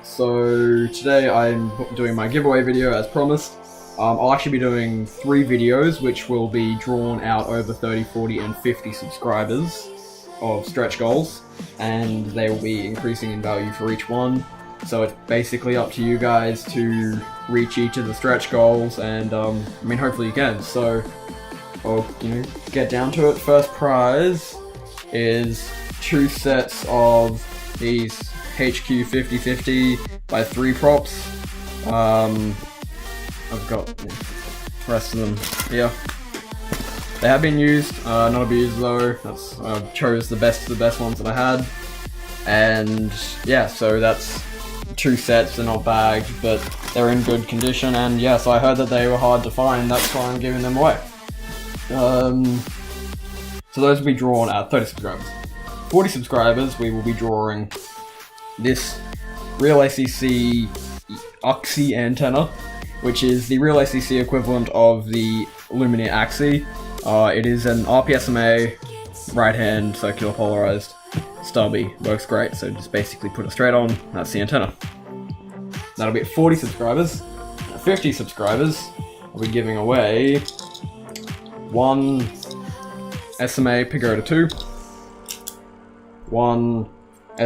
So today I'm doing my giveaway video as promised. I'll actually be doing 3 videos which will be drawn out over 30, 40 and 50 subscribers of stretch goals, and they will be increasing in value for each one. So it's basically up to you guys to reach each of the stretch goals, and I mean, hopefully you can. So I'll get down to it. First prize is 2 sets of these HQ 50/50 by 3 props. I've got the rest of them here. They have been used, not abused though. I chose the best of the best ones that I had. And yeah, so that's 2 sets. They're not bagged, but they're in good condition. And yeah, so I heard that they were hard to find. That's why I'm giving them away. So those will be drawn at 30 subscribers. 40 subscribers, we will be drawing this Realacc UXII antenna, which is the Realacc equivalent of the Lumineer AXI. It is an RP-SMA, right-hand circular polarized Stubby. Works great, so just basically put it straight on. That's the antenna. That'll be at 40 subscribers. At 50 subscribers, I'll be giving away 1 SMA Pagoda-2, 1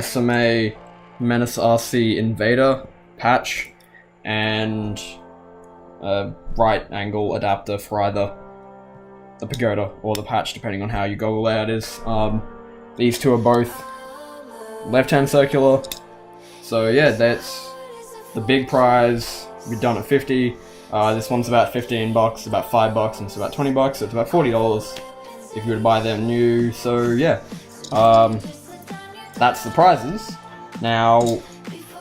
SMA Menace RC Invader patch, and a right angle adapter for either the Pagoda or the patch, depending on how your goggle layout is. These 2 are both left-hand circular. So yeah, that's the big prize. We've done at 50. This one's about $15, about $5, and it's about $20, so it's about $40 if you were to buy them new. So yeah, that's the prizes. Now,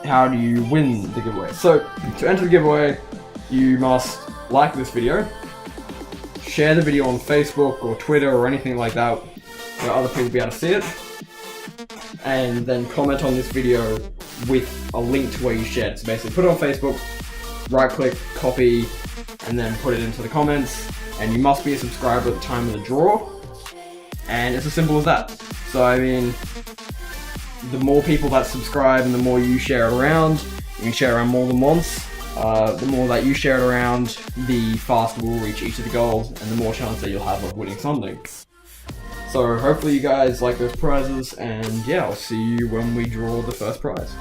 how do you win the giveaway? So, to enter the giveaway, you must like this video, share the video on Facebook or Twitter or anything like that where other people will be able to see it, and then comment on this video with a link to where you shared it. So basically put it on Facebook, right click, copy, and then put it into the comments, and you must be a subscriber at the time of the draw, and it's as simple as that. So I mean, the more people that subscribe and the more you share it around, you can share it around more than once. The more that you share it around, the faster we'll reach each of the goals, and the more chance that you'll have of winning something. So hopefully you guys like those prizes, and yeah, I'll see you when we draw the first prize.